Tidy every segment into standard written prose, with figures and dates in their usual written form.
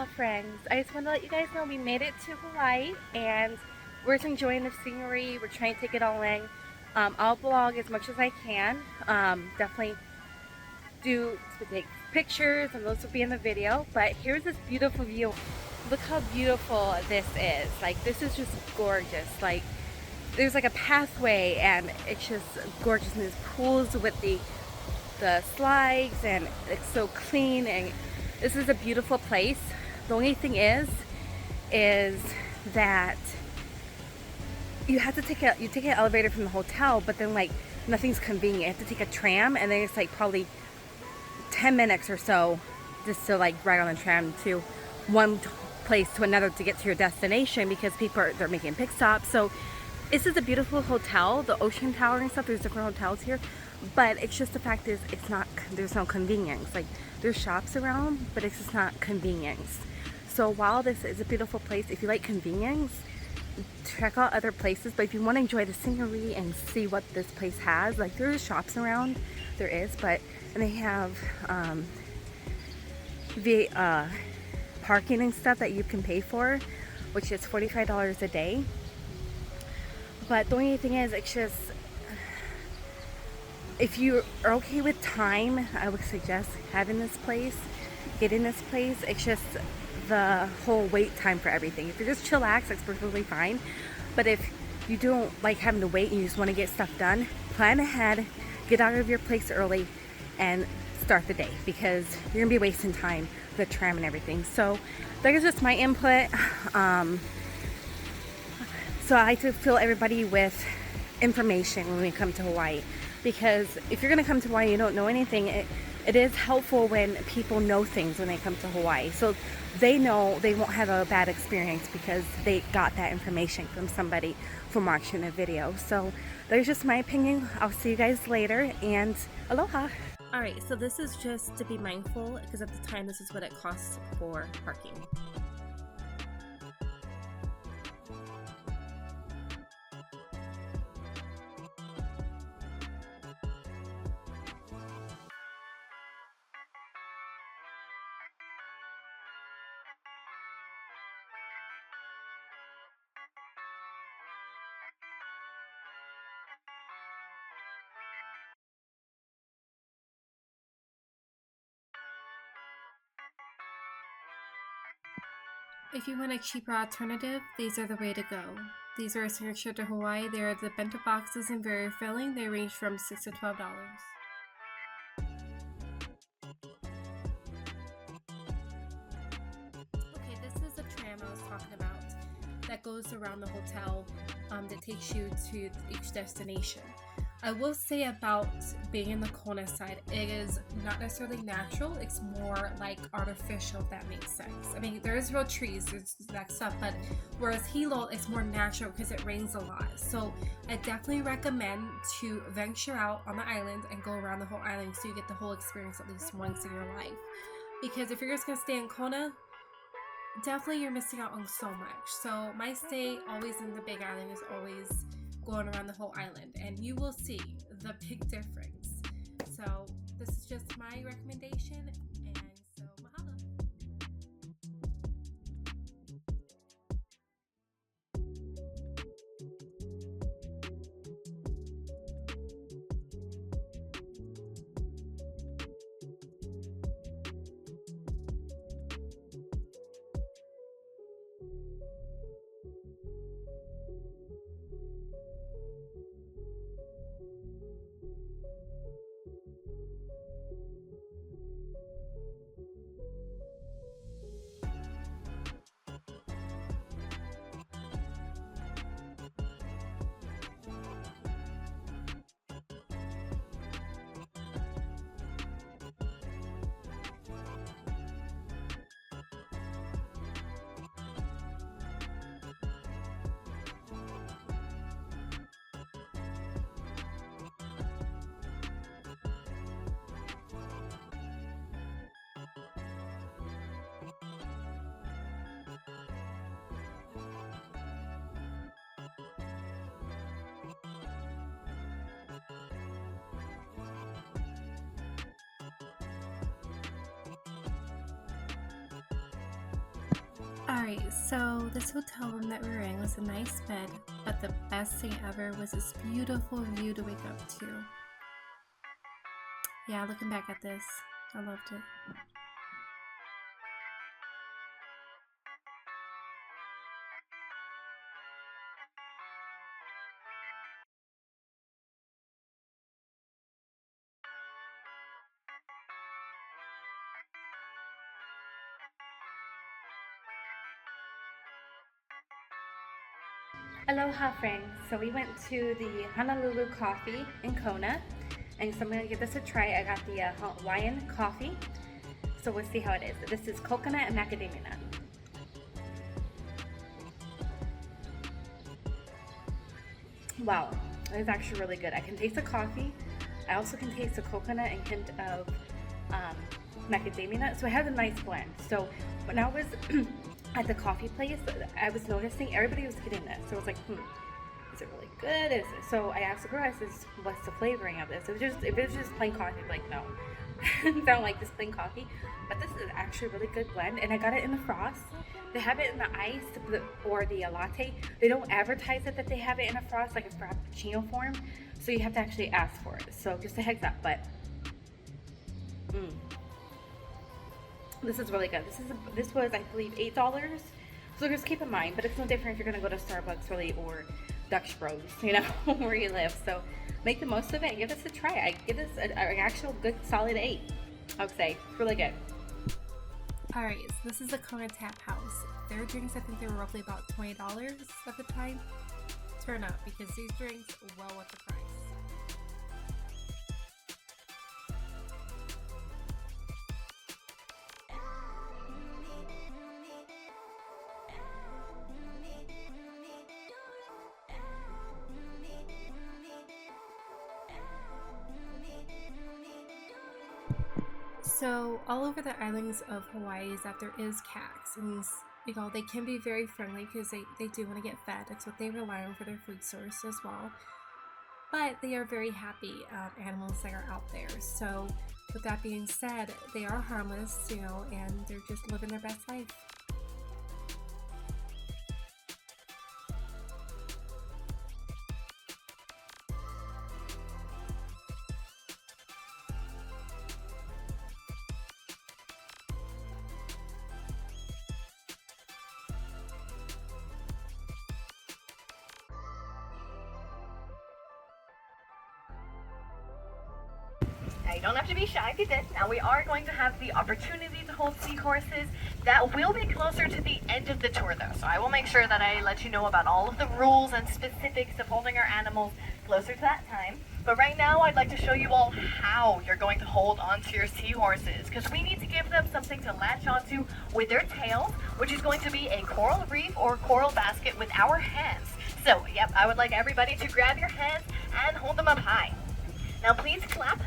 Aloha Friends. I just want to let you guys know we made it to Hawaii and we're just enjoying the scenery. We're trying to take it all in. I'll vlog as much as I can. Definitely do to take pictures and those will be in the video. But here's this beautiful view. Look how beautiful this is. Like, this is just gorgeous. Like, there's like a pathway and it's just gorgeous. And there's pools with the slides and it's so clean, and this is a beautiful place. The only thing is that you have to take an elevator from the hotel, but then like nothing's convenient. You have to take a tram, and then it's like probably 10 minutes or so just to like ride on the tram to one place to another to get to your destination, because they're making pit stops. So this is a beautiful hotel, the Ocean Tower and stuff. There's different hotels here, but it's just the fact is there's no convenience. Like, there's shops around, but it's just not convenience. So while this is a beautiful place, if you like convenience, check out other places. But if you want to enjoy the scenery and see what this place has, like, there's shops around, there is, but and they have parking and stuff that you can pay for, which is $45 a day. But the only thing is, it's just, if you are okay with time, I would suggest getting this place. It's just the whole wait time for everything. If you're just chillax, that's perfectly fine. But if you don't like having to wait and you just want to get stuff done, plan ahead, get out of your place early, and start the day, because you're gonna be wasting time with the tram and everything. So that is just my input. So I like to fill everybody with information when we come to Hawaii, because if you're going to come to Hawaii and you don't know anything, it is helpful when people know things when they come to Hawaii, so they know they won't have a bad experience because they got that information from somebody from watching a video. So there's just my opinion. I'll see you guys later, and aloha. Alright, so this is just to be mindful, because at the time this is what it costs for parking. If you want a cheaper alternative, these are the way to go. These are a signature to Hawaii. They are the bento boxes and very filling. They range from $6 to $12. Okay, this is the tram I was talking about that goes around the hotel, that takes you to each destination. I will say about being in the Kona side, it is not necessarily natural. It's more like artificial, if that makes sense. I mean, there is real trees, there's that stuff, but whereas Hilo, it's more natural because it rains a lot. So I definitely recommend to venture out on the island and go around the whole island so you get the whole experience at least once in your life. Because if you're just going to stay in Kona, definitely you're missing out on so much. So my stay always in the Big Island is always going around the whole island, and you will see the big difference. So this is just my recommendation, and so mahalo. Alright, so this hotel room that we were in was a nice bed, but the best thing ever was this beautiful view to wake up to. Yeah, looking back at this, I loved it. Aloha Friends. So we went to the Honolulu coffee in Kona, and so I'm gonna give this a try. I got the Hawaiian coffee, so we'll see how it is. This is coconut and macadamia nut. Wow, it's actually really good. I can taste the coffee. I also can taste the coconut and hint of macadamia nut, so it has a nice blend. So when I was at the coffee place, I was noticing everybody was getting this. So I was like, is it really good? So I asked the girl, I says, what's the flavoring of this? If it was just plain coffee, I'd be like, no. I don't like this plain coffee. But this is actually a really good blend, and I got it in the frost. They have it in the ice or the latte. They don't advertise it that they have it in a frost, like a frappuccino form. So you have to actually ask for it. So just a heads up, but this is really good. This was, I believe, $8. So just keep in mind, but it's no different if you're gonna go to Starbucks really or Dutch Bros, you know, where you live. So make the most of it and give this a try. I give this an actual good solid 8. I would say it's really good. Alright, so this is the Kona Tap House. Their drinks, I think they were roughly about $20 at the time. Turn up because these drinks well worth the price. So all over the islands of Hawaii is that there is cats, and you know they can be very friendly because they do want to get fed. That's what they rely on for their food source as well. But they are very happy animals that are out there. So with that being said, they are harmless, you know, and they're just living their best life. Now, you don't have to be shy if you did. Now, we are going to have the opportunity to hold seahorses. That will be closer to the end of the tour, though. So I will make sure that I let you know about all of the rules and specifics of holding our animals closer to that time. But right now, I'd like to show you all how you're going to hold onto your seahorses, because we need to give them something to latch onto with their tails, which is going to be a coral reef or coral basket with our hands. So, yep, I would like everybody to grab your hands and hold them up high. Now, please clap.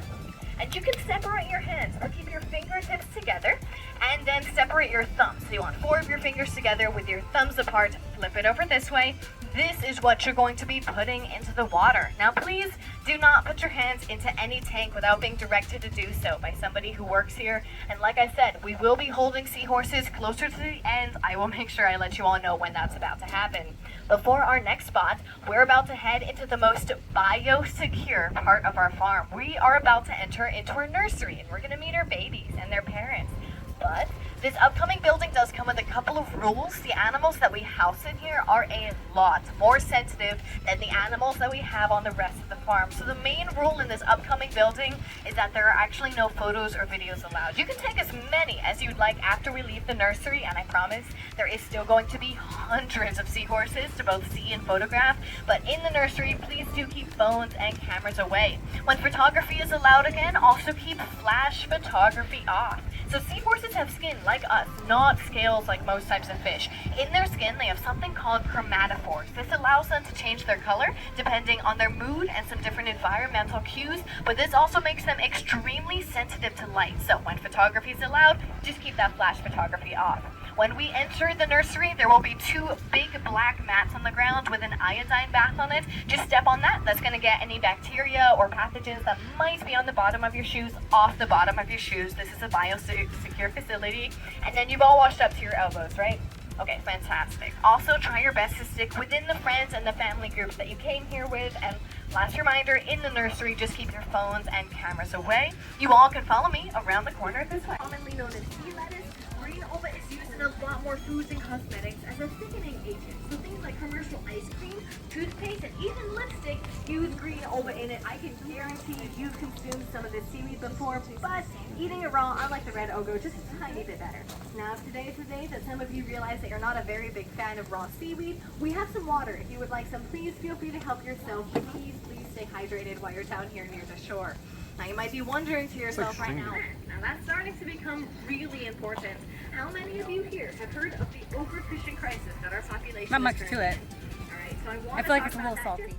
And you can separate your hands or keep your fingertips together and then separate your thumbs. So you want 4 of your fingers together with your thumbs apart. Flip it over this way. This is what you're going to be putting into the water. Now please do not put your hands into any tank without being directed to do so by somebody who works here. And like I said, we will be holding seahorses closer to the end. I will make sure I let you all know when that's about to happen. Before our next spot, we're about to head into the most biosecure part of our farm. We are about to enter into our nursery, and we're going to meet our babies and their parents. But this upcoming building does come with a couple of rules. The animals that we house in here are a lot more sensitive than the animals that we have on the rest of the farm. So the main rule in this upcoming building is that there are actually no photos or videos allowed. You can take as many as you'd like after we leave the nursery, and I promise there is still going to be hundreds of seahorses to both see and photograph. But in the nursery, please do keep phones and cameras away. When photography is allowed again, also keep flash photography off. So seahorses have skin like us, not scales like most types of fish. In their skin, they have something called chromatophores. This allows them to change their color depending on their mood and some different environmental cues, but this also makes them extremely sensitive to light. So when photography is allowed, just keep that flash photography off. When we enter the nursery, there will be 2 big black mats on the ground with an iodine bath on it. Just step on that. That's going to get any bacteria or pathogens that might be on the bottom of your shoes off the bottom of your shoes. This is a biosecure facility. And then you've all washed up to your elbows, right? Okay, fantastic. Also, try your best to stick within the friends and the family groups that you came here with. And last reminder, in the nursery, just keep your phones and cameras away. You all can follow me around the corner this way. Commonly known as sea lettuce, green ova is used in a lot more foods and cosmetics as a thickening agent. So things like commercial ice cream, toothpaste, and even lipstick use green ova in it. I can guarantee you've consumed some of this seaweed before, but eating it raw, I like the red ogo just a tiny bit better. Now, if today is the day that some of you realize that you're not a very big fan of raw seaweed, we have some water. If you would like some, please feel free to help yourself. But please stay hydrated while you're down here near the shore. Now, you might be wondering to yourself right now that's starting to become really important. How many of you here have heard of the overfishing crisis that our population Not much is to it. All right, so I I feel like it's a little salty.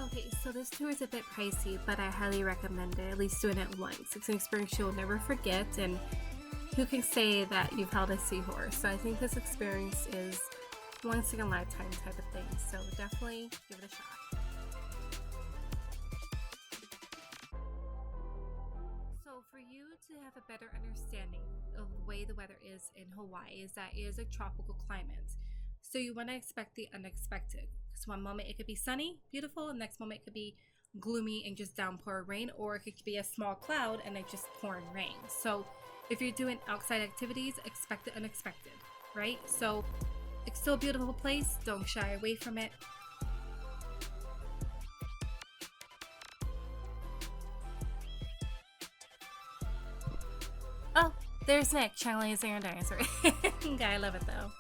Okay, so this tour is a bit pricey, but I highly recommend it, at least doing it once. It's an experience you'll never forget, and who can say that you've held a seahorse? So I think this experience is once in a lifetime type of thing, so definitely give it a shot. So for you to have a better understanding of the way the weather is in Hawaii is that it is a tropical climate. So you want to expect the unexpected. Because one moment it could be sunny, beautiful, and the next moment it could be gloomy and just downpour rain, or it could be a small cloud and it just pouring rain. So if you're doing outside activities, expect the unexpected, right? So it's still a beautiful place. Don't shy away from it. Oh, there's Nick channeling his inner dinosaur. I love it though.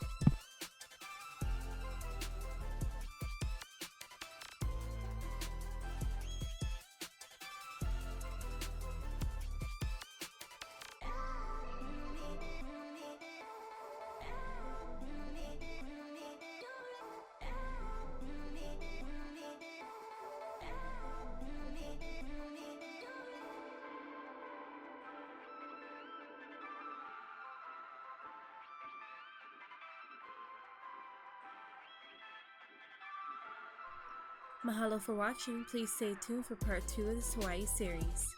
Mahalo for watching. Please stay tuned for part 2 of this Hawaii series.